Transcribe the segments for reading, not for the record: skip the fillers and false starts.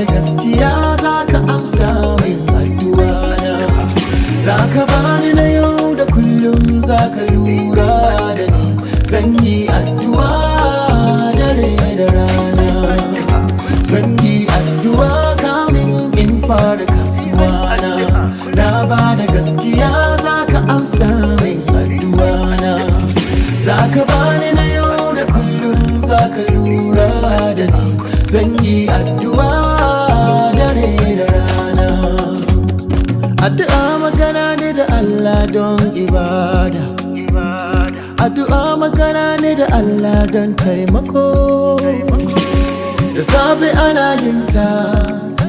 da gaskiya za ka amsa min addu'a na. Za ka bani na yau da kullum, za ka lura da ni. Zan yi addu'a dare da rana, zan yi addu'a kamin in fara kasuwa na. Na ba da gaskiya za ka amsa min addu'a na. Za ka bani na yau da kullum, za ka lura da ni. Zan yi addu'a dare da rana. Addu'a magana ne da Allah don ibada. Addu'a magana ne da Allah don taimako. Da safe ana yin ta,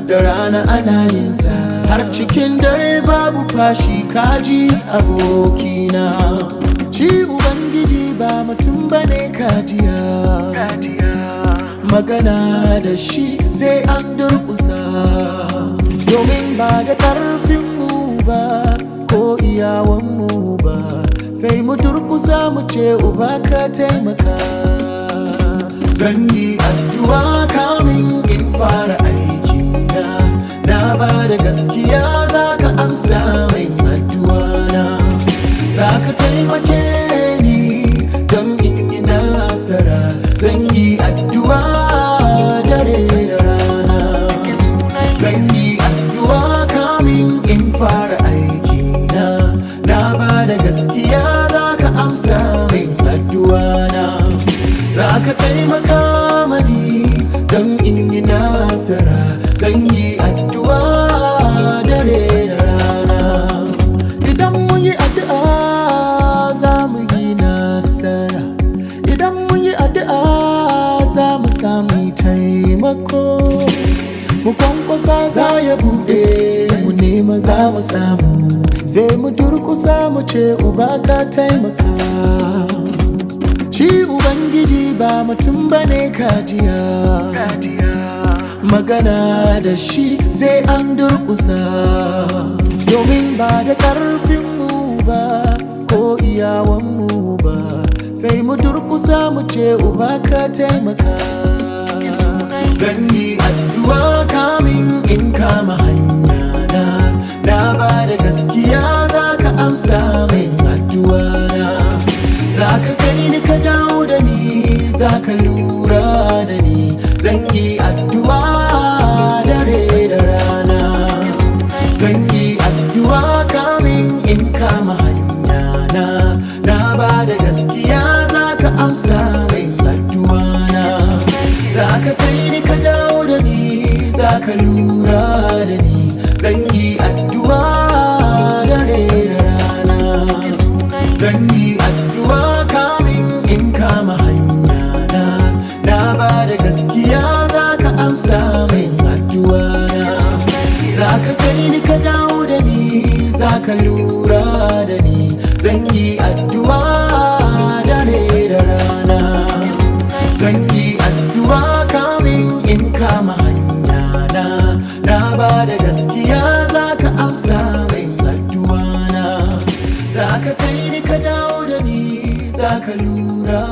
da rana ana yin ta, har cikin dare babu fashi. Kaji abokina, shi Ubangiji ba mutum bane kajiya. Magana da shi zai an durkusa, domin ba da ƙarfinmu ba ko iyawanmu ba, sai mu durkusa mu ce Uba ka taimaka. Zan yi addu'a kamin in fara aikina. Na ba da gaskiya za ka amsa min addu'a na. Za ka taimake ni don in yi nasara. Zan yi addu'a dare da rana, zan yi addu'a kamin in fara aikina. Na ba da gaskiya za ka amsa min addu'a na. Za ka taimaka mani don in yi nasara. Zan yi addu'a dare da rana. Idan mun yi addu'a za mu yi nasara. Idan mun yi addu'a za mu samu taimako. Mu kwankwasa za ya buɗe, mu nema za mu samu. Sai mu durkusa mu ce Uba ka taimaka. Shi Ubangiji ba mutum bane kajiya. Magana da shi zai an durkusa, domin ba da ƙarfinmu ba ko iyawanmu ba, sai mu durkusa mu ce Uba ka taimaka. Zan yi addu'a kamin in kama hanya na. Na ba da gaskiya za ka amsa min addu'a na. Za ka kai ni ka dawo da ni, za ka lura da ni. Zan yi addu'a dare da rana, zan yi addu'a kamin in kama hanya na. Na ba da gaskiya za ka amsa min addu'a na. Za ka kai ni ka dawo da ni, za ka lura da ni. Zan yi addu'a dare da rana, zan yi addu'a kamin in kama hanya na. Na ba da gaskiya za ka amsa min addu'a na. Za ka kai ni ka dawo da ni, za ka lura da ni. Zan yi addu'a dare da rana, zan yi addu'a kamin in kama hanya na. Na ba da gaskiya za ka amsa min addu'a na. Za ka kai ni ka dawo da ni, za ka lura